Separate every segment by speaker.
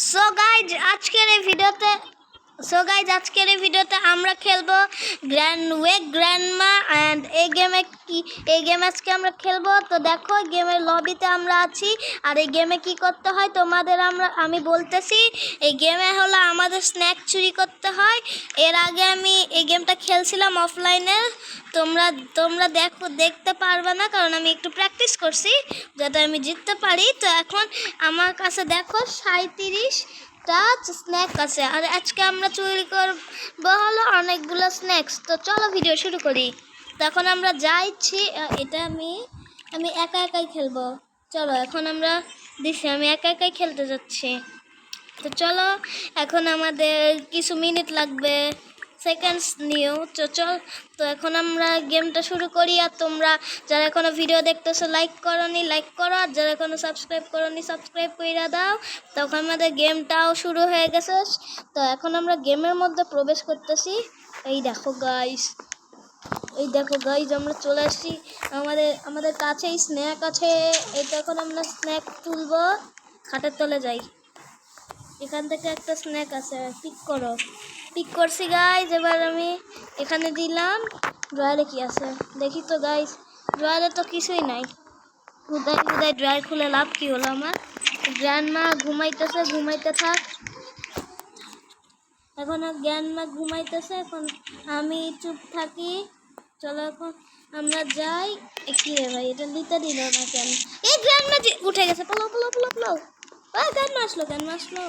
Speaker 1: So guys আজকের এই ভিডিওতে আমরা খেলবো গ্র্যান্ডমা অ্যান্ড এই গেম আজকে আমরা খেলবো। তো দেখো গেমের লবিতে আমরা আছি আর এই গেমে কি করতে হয় তোমাদের আমি বলতেছি। এই গেমে হলো আমাদের স্ন্যাক চুরি করতে হয়। এর আগে আমি এই গেমটা খেলছিলাম অফলাইনে, তোমরা দেখতে পারবে না কারণ আমি একটু প্র্যাকটিস করছি যাতে আমি জিততে পারি। তো এখন আমার কাছে দেখো 37টা স্ন্যাক আছে আর আজকে আমরা চুরি করবো হলো অনেকগুলো স্ন্যাক্স। তো চলো ভিডিও শুরু করি। তো এখন আমরা যাইছি, এটা আমি একা একাই খেলবো। চলো এখন আমরা আমি একা একাই খেলতে যাচ্ছি। তো চলো এখন আমাদের কিছু মিনিট লাগবে, সেকেন্ডস নিউ। তো এখন আমরা গেমটা শুরু করি। আর তোমরা যারা এখনো ভিডিও দেখতেছো লাইক করো, আর যারা এখনো সাবস্ক্রাইব করনি সাবস্ক্রাইব করে দাও। তখন আমাদের গেমটাও শুরু হয়ে গেছে। তো এখন আমরা গেমের মধ্যে প্রবেশ করতেছি। এই দেখো গাইস আমরা চলে আসছি। আমাদের কাছেই স্ন্যাক আছে। এটা এখন আমরা স্ন্যাক তুলবো। খাটের তলে যাই, এখান থেকে একটা স্ন্যাক আছে, পিক করছি গাইজ। এবার আমি এখানে দিলাম। ড্রয়ারে কি আছে দেখি তো গাইজ, ড্রয়ারে তো কিছুই নাই। হুদাই ড্রয়ার খুলে লাভ কি হলো আমার? গ্র্যান্ডমা ঘুমাইতে থাক। এখন গ্র্যান্ডমা ঘুমাইতেছে, এখন আমি চুপ থাকি। চলো এখন আমরা যাই। কি রে ভাই, এটা নিতে দিল না কেন? এই গ্র্যান্ডমা উঠে গেছে, পলো গ্র্যান্ডমা আসলো।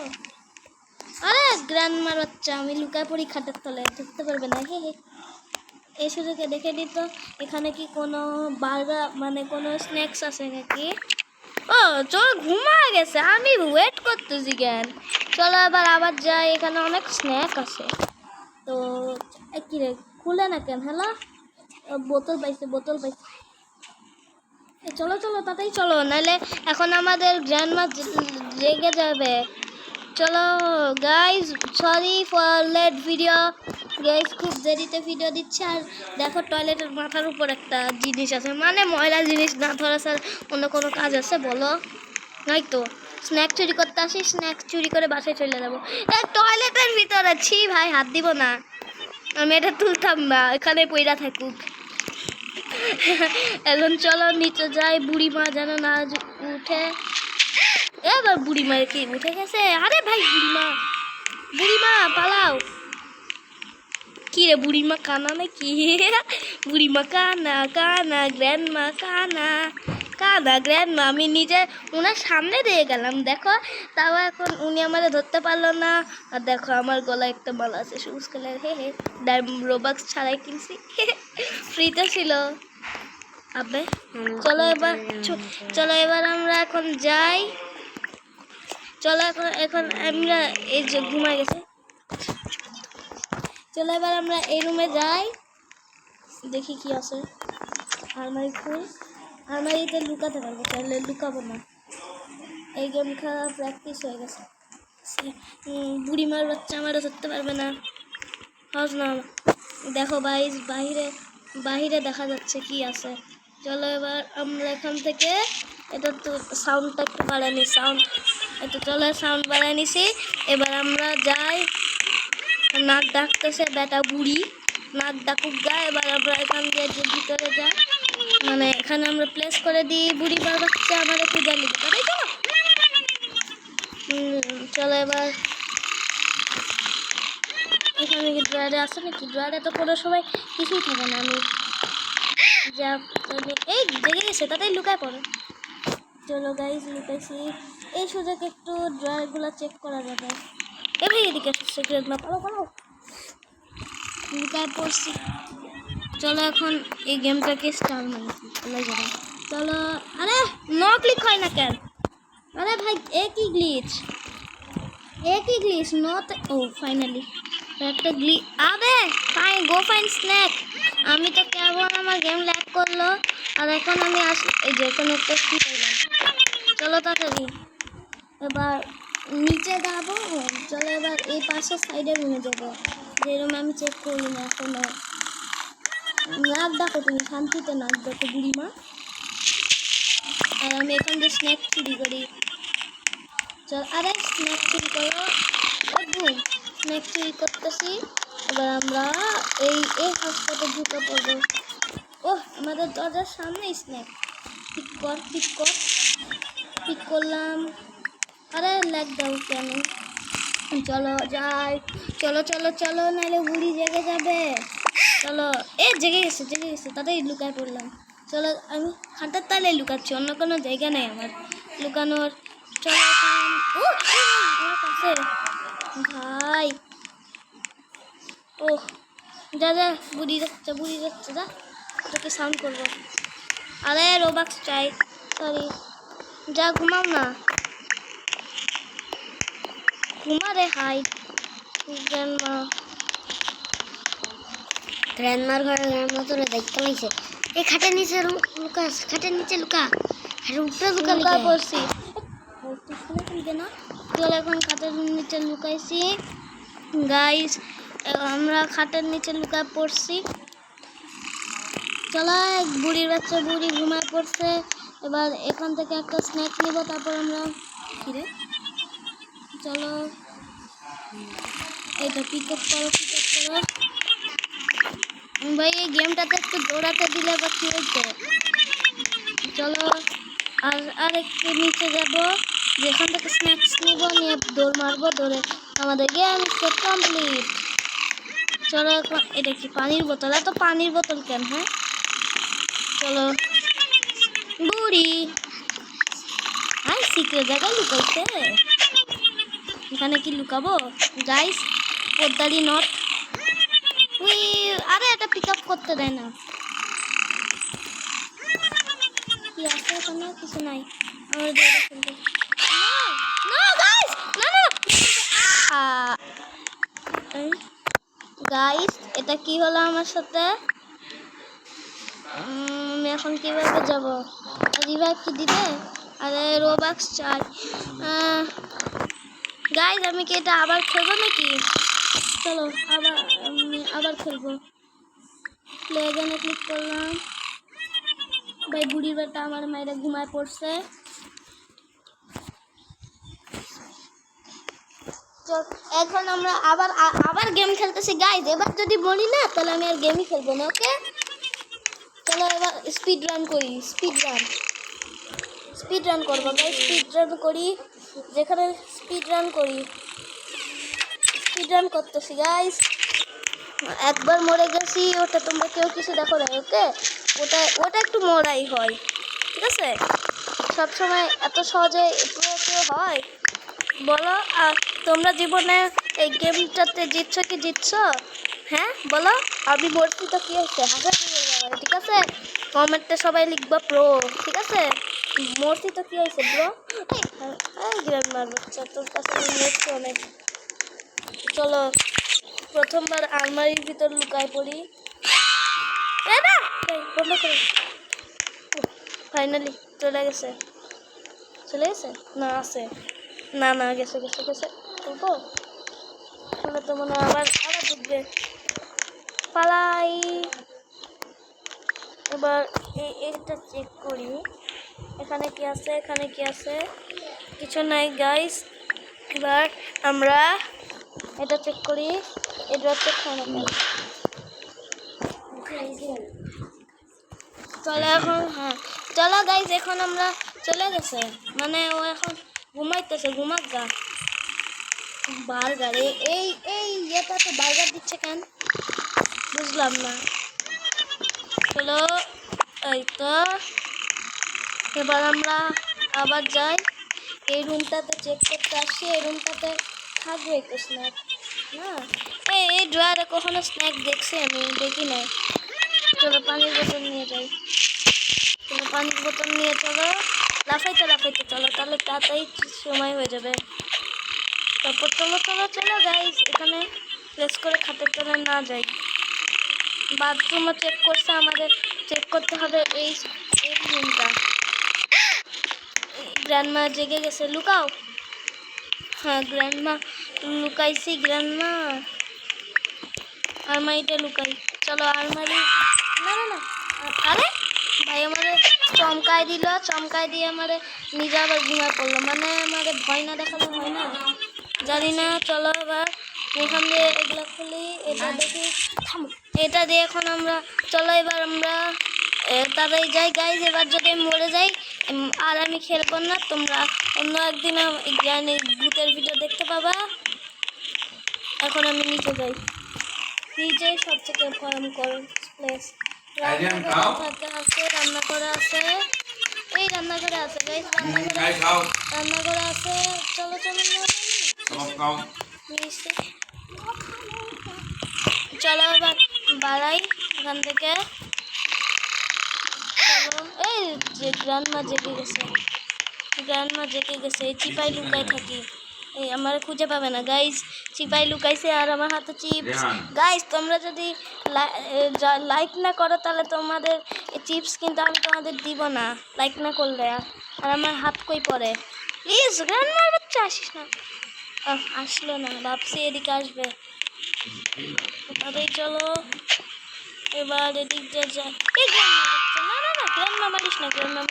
Speaker 1: আরে গ্র্যান্ডমার বাচ্চা, আমি লুকায় পড়ি খাটের তলে, ধরতে পারবে না। হে এই সুযোগে দেখে দিত এখানে কি কোনো বার্গার মানে কোনো স্ন্যাক্স আছে নাকি। ও চলো, ঘুমা গেছে, আমি ওয়েট করতেছি কেন। চলো আবার যাই, এখানে অনেক স্ন্যাক আছে। তো কি রে খুলে না কেন? হ্যালো, বোতল পাইছে। চলো তাড়াতাড়ি চলো, নাহলে এখন আমাদের গ্র্যান্ডমা রেগে যাবে। চলো guys, sorry for late video guys, খুব দেরিতে ভিডিও দিচ্ছে। আর দেখো টয়লেটের মাথার উপর একটা জিনিস আছে, মানে ময়লা জিনিস না ধরা স্যার অন্য কোনো কাজ আছে বলো? নয়তো স্ন্যাক চুরি করতে আসি, স্ন্যাক চুরি করে বাসায় চলে যাবো। টয়লেটের ভিতরে ছি ভাই, হাত দিব না, আমি এটা তুলতাম না, এখানে পয়রা থাকুক। এখন চলো নিচে যাই, বুড়িমা যেন না উঠে। এবার বুড়িমা কি উঠে গেছে? আরে ভাই বুড়িমা পালাও। কি রে বুড়িমা কানা নাকি? বুড়িমা কানা গ্র্যান্ডমা কানা গ্র্যান্ডমা। আমি নিজে ওনার সামনে দিয়ে গেলাম দেখো, তাও এখন উনি আমাদের ধরতে পারলো না। আর দেখো আমার গলায় একটা মালা আছে সবুজ কালার। হে রোবাক্স ছাড়াই কিনছি, ফ্রিতে ছিল। আবে চলো এবার আমরা এখন যাই। চলো এখন আমরা এই যে ঘুমাই গেছে। চলো এবার আমরা এই রুমে যাই, দেখি কি আছে। আলমারি খুল, আলমারিতে লুকাতে পারবো, তাহলে লুকাবো না। এই গেম খেলা প্র্যাকটিস হয়ে গেছে। বুড়িমার বাচ্চা আমারও ধরতে পারবে না। হজ না, দেখো বাহিরে দেখা যাচ্ছে কি আছে। চলো এবার আমরা এখান থেকে এটা তো সাউন্ডটা একটু বাড়াই নি, সাউন্ড বাড়াই নিছি। এবার আমরা যাই, নাক ডাকতেছে বেটা বুড়ি, নাক ডাকুক গা। এবার আমরা এখান দিয়ে যে ভিতরে যাই, মানে এখানে আমরা প্লেস করে দিই। বুড়ি বার বাচ্চা আমাদের পূজা নিতে পারে। চলো এবার এখানে কি ড্রয়ারে আছে নাকি? ড্রয়ারে তো কোনো সময় কিছুই থাকে না। আমি যা এই জেগে গেছে, তাতেই লুকায় পড়ে। চলো গাইজ লুকাইছি। এই সুযোগ একটু ড্রয়ারগুলো চেক করা যাবে। এ ভাই এদিকে সিক্রেট না, পালো লুকায় পড়ছি। চলো এখন এই গেমটাকে স্টার চলে যাবে। চলো, আরে নো ক্লিক হয় না কেন? আরে ভাই একই গ্লিচ নট। ও ফাইনালি একটা গ্লিচ। আবে ফাইন স্ন্যাক। আমি তো কেমন আমার গেম ল্যাগ করলো। আর এখন আমি এই যে এখানে একটা কি করলাম। চলো তাড়াতাড়ি এবার নিচে যাবো। চলো এবার এই পাশের সাইডে রুমে যাবো, যে রুমে আমি চেক করি না এখনো। নাক ডাকো, তুমি শান্তিতে নাক ডাকো বুড়িমা। আর আমি এখান দিয়ে স্ন্যাক চুরি করি। চল, আরে স্ন্যাক চুরি করো। বুম, স্ন্যাক চুরি করতেছি। এবার আমরা এই এই হাউসটাতে ঢুকে পড়বো। ওহ, আমাদের দরজার সামনে স্ন্যাক। পিক কর, পিক কর। পিক করলাম। আরে ল্যাগ দাও কেন? চলো যাই, চলো চলো চলো, নাহলে বুড়ি জেগে যাবে। চলো, এ জেগে গেছে, জেগে গেছে, তাতেই লুকায় পড়লাম। চলো, আমি খাটের তলায় লুকাচ্ছি, অন্য কোনো জায়গা নেই আমার লুকানোর। চলো ও আমার কাছে ভাই। ওহ, যা যা, বুড়ি যাচ্ছে, বুড়ি যাচ্ছে, যা তোকে সাউন্ড করবো। আরে রোবাক্স চাই, সরি। যা ঘুমাও না, ঘুমা রে। High grandma.
Speaker 2: গ্র্যান্ডমার ঘরে গ্র্যান্ডমা তোরে দেখতে লাগছে। এই খাটের নিচে লুকা, খাটের নিচে লুকা, খাটের উপরে লুকা।
Speaker 1: লুকা পড়ছি না। চলো এখন খাটের নিচে লুকাইছি গাইস। আমরা খাটের নিচে লুকায় পড়ছি। চলো, বুড়ির বাচ্চা বুড়ি ঘুমায় পড়ছে। এবার এখান থেকে একটা স্ন্যাক নিব, তারপর আমরা ফিরে। চলো, এই তো পিক আপ করো, পিক আপ করো ভাই। এই গেমটাতে একটু দৌড়াতে দিলে বা কি হইতো। চলো, আর একটু নিচে যাব, যেখান থেকে স্ন্যাক্স নিব, নিয়ে দৌড় মারবো। দৌড়ে আমাদের গেম কমপ্লিট। চলো এখন, এটা কি পানির বোতল? এত পানির বোতল কেন? হ্যাঁ চলো, বুড়ি সিক্রেট জায়গায় লুকাইছে। এখানে কি লুকাবো গাইস? পদ্মারি নট। উই, আরে এটা পিক আপ করতে দেয় না। কি আছে এখানে? কিছু নাই। আমার দৌড়ে ফেলবো। না গাইস, না না। গাইস, এটা কি হলো আমার সাথে? আমি এখন কিভাবে যাব? রিভাইভ কি দিবে? আরে রোবাক্স চাই গাইস। আমি কি এটা আবার খেলবো নাকি? চলো আবার খেলবো। প্লে এখানে ক্লিক করলাম। ভাই বুড়ির বেটা আমার মায়েরা ঘুমায় পড়ছে। এখন আমরা আবার গেম খেলতেছি গাইস। এবার যদি বলি না, তাহলে আমি আর গেমই খেলবো না। ওকে চলো, এবার স্পিড রান করি। স্পিড রান করবো গাইস। স্পিড রান করি, যেখানে স্পিড রান করি। স্পিড রান করতেছি গাইস। একবার মরে গেছি, ওটা তোমরা কেউ কিছু দেখো না। ওকে, ওটা একটু মরাই হয়, ঠিক আছে? সবসময় এত সহজে কেউ হয় বলো? আর তোমরা জীবনে এই গেমটাতে জিতছো কি জিতছো? হ্যাঁ বলো। আমি মরছি তো কি হয়েছে? ঠিক আছে, কমেন্টে সবাই লিখবা প্রো, ঠিক আছে? মরছি তো কি হয়েছে ব্রো? গ্র্যান্ডমার বাচ্চা, তোর কাছে মরছি অনেক। চলো, প্রথমবার আলমারির ভিতর লুকায় পড়ি। বন্ধ করো। ফাইনালি চলে গেছে। না আছে, না গেছে। বলবো তাহলে তো মনে আবার ঢুকবে। পালাই। এবার এটা চেক করি, এখানে কি আছে? কিছু নাই গাইস। এবার আমরা এটা চেক করি। এটা চেক খাওয়া চলো এখন। হ্যাঁ চলো গাইস, এখন আমরা চলে গেছে, মানে ও এখন ঘুমাইতেছে। ঘুমাক গা। বার্গার, এই ইয়েটাতে বার্গার দিচ্ছে কেন বুঝলাম না। চলো, এই তো এবার আমরা আবার যাই। এই রুমটাতে চেক করতে আসি। এই রুমটাতে থাকবে একটু স্ন্যাক না? এই ড্রয়ারে কখনো স্ন্যাক দেখছি? আমি দেখি নাই। চলো পানির বোতল নিয়ে যাই। চলো পানির বোতল নিয়ে চলো, লাফাইতে চলো, তাহলে তাড়াতাড়ি সময় হয়ে যাবে। তারপর চলো গাইস, এখানে প্লেস করে খাটের তলায় না যাই। বাথরুমও চেক করছে, আমাদের চেক করতে হবে এই রুমটা। গ্র্যান্ডমা জেগে গেছে, লুকাও। হ্যাঁ গ্র্যান্ডমা লুকাইছি। গ্র্যান্ডমা আলমারিতে লুকাই। চলো আলমারি। না আরে ভাই, আমাদের চমকাই দিল, চমকাই দিয়ে আমারে নিজে আবার ঘুমায় পড়লো। মানে আমাদের ভয় না দেখালে হয় না, জানি না। চলো এবার এখান দিয়ে এগুলো খুলি, এটা দেখি, এটা দিয়ে এখন আমরা চলো এবার আমরা তাড়াতাড়ি যাই গাইজ। এবার যদি আমি মরে যাই আর আমি খেলবো না, তোমরা অন্য একদিন ভূতের ভিডিও দেখতে পাবা। এখন আমি নিচে যাই, নিচে সবথেকে ভয়ঙ্কর প্লেস। রান্নাঘরে আছে, রান্নাঘরে আছে, এই রান্নাঘরে আছে গাইজ, রান্নাঘরে আছে। চলো চলো চলো এবার বাড়াই এখান থেকে। চলো এই যে গ্র্যান্ডমা জেগে গেছে, গ্র্যান্ডমা জেগে গেছে। এই চিপাই লুকাই থাকি, এই আমার খুঁজে পাবে না গাইজ। চিপাই লুকাইছে আর আমার হাতে চিপস। গাইজ তোমরা যদি লাইক না করো তাহলে তোমাদের চিপস কিন্তু আমি তোমাদের দিব না, লাইক না করলে। আর আমার হাত কই পড়ে, প্লিজ গ্র্যান্ডমার বাচ্চা আসিস না। আসলো না, ভাবছি এদিকে আসবে। তাদের চলো এবার এদিক দিয়ে যায়। এই গ্র্যান্ডমা বাচ্চা, না না না গ্র্যান্ডমা মারিস না, গ্র্যান্ডমা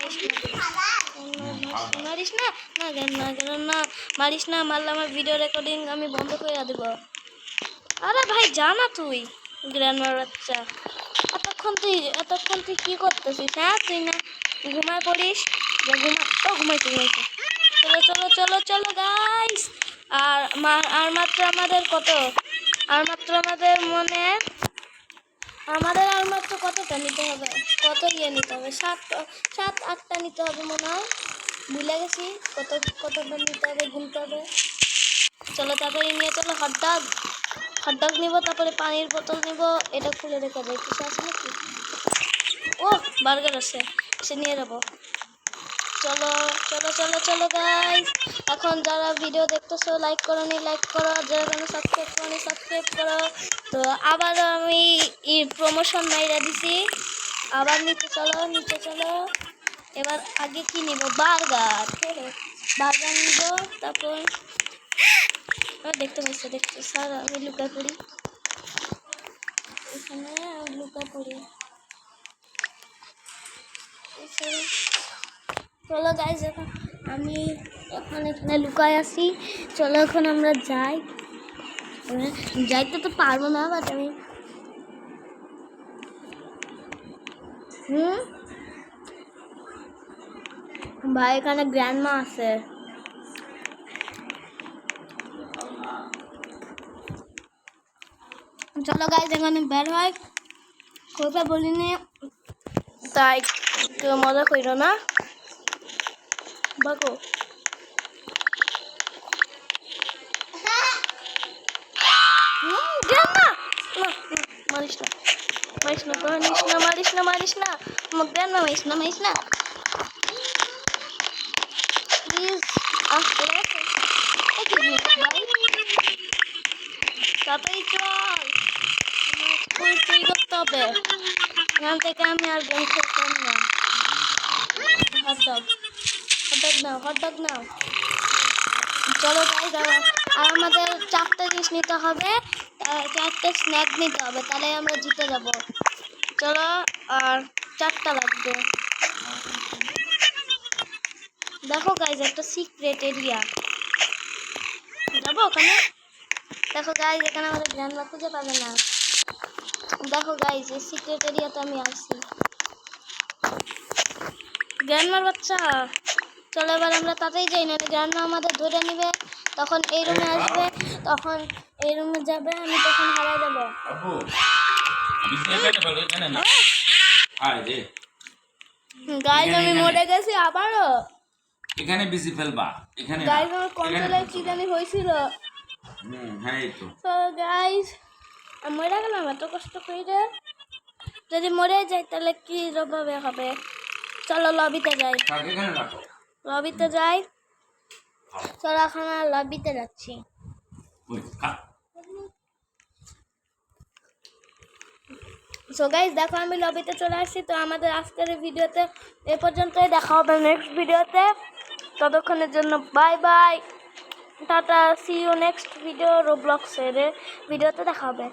Speaker 1: মারিস না, মারিস না, না গ্র্যান্ডমা গ্র্যান্ডমা মারিস না। মারলে আমার ভিডিও রেকর্ডিং আমি বন্ধ করে দেবো। আরে ভাই জানা তুই গ্র্যান্ডমার বাচ্চা, এতক্ষণ তুই কি করতেছিস? হ্যাঁ তুই না ঘুমায় পড়িস, ঘুমাইতে। চলো চলো চলো চলো গাইস। আর মাত্র আমাদের কত, আর মাত্র আমাদের মনে আমাদের আর মাত্র কতটা নিতে হবে, কত ইয়ে নিতে হবে? 7-8টা নিতে হবে মনে হয়, ভুলে গেছি কতটা নিতে হবে, গুনতে হবে। চলো তাড়াতাড়ি নিয়ে চলো। হটডগ নিব, তারপরে পানির বোতল নিব। এটা খুলে রেখে দেয়, কিছু আছে নাকি? ও বার্গার আছে, সে নিয়ে যাবো। চলো চলো চলো চলো গাইস। এখন যারা ভিডিও দেখতেছো লাইক করো নি লাইক করো, যারা কোনো সাবস্ক্রাইব করো নি সাবস্ক্রাইব করো। তো আবার আমি প্রমোশন মাইরা দিছি, আবার নিচে চলো। এবার আগে কি নিব? বার্গার নিব। তারপর দেখতে স্যার আমি লুকায় পড়ি, এখানে লুকায় পড়ি। চলো গাইজ এখন আমি এখানে লুকায় আছি। চলো এখন আমরা যাইতে তো পারবো না, বাট আমি ভাই এখানে গ্র্যান্ডমা আছে। চলো গাইজ এখানে বের হয়, কথা বলিনি তাই কেউ মজা কইরো না। বাকো মারিস না প্লিজ। তাড়াতাড়ি চল, স্কুল চুরি করতে হবে। এখান থেকে আমি আর গেম খেলতাম না। হটডগ নাও। চলো গাইজ, আর আমাদের 4টা জিনিস নিতে হবে, 4টে স্ন্যাক নিতে হবে, তাহলে আমরা জিতে যাব। চলো আর 4টা লাগবে। দেখো গাইজ একটা সিক্রেট এরিয়া, যাবো ওখানে। দেখো গাইজ এখানে আমাদের গ্র্যান্ডমা খুঁজে পাবে না। দেখো গাইজ এই সিক্রেট এরিয়াতে আমি আসছি। গ্র্যান্ডমার বাচ্চা চলো এবার আমরা তাতেই যাই, না গ্র্যান্ডমা আমাদের ধরে নিবে। তখন এই রুমে আসবে, তখন এই রুমে যাবে, আমি তখন হারাই যাবো। গাইজ আমি মরে গেছি আবারও।
Speaker 3: এখানে বেশি ফেলবা, এখানে
Speaker 1: গাইজ আমার কন্ট্রোলে কি জানি হয়েছিল।
Speaker 3: হ্যাঁ এই তো।
Speaker 1: তো গাইজ আমি মরে গেলাম এত কষ্ট করে। যদি মরে যাই তাহলে কি ভাবে হবে? চলো লবিতে যাই,
Speaker 3: এখানে রাখো,
Speaker 1: লবিতে যাই। চলো এখন লবিতে যাচ্ছি। সো গাইজ দেখো আমি লবিতে চলে আসছি। তো আমাদের আজকের ভিডিওতে এ পর্যন্তই, দেখা হবে নেক্সট ভিডিওতে। ততক্ষণের জন্য bye bye, tata, see you next video. রোবলক্সের ভিডিওতে দেখা হবে।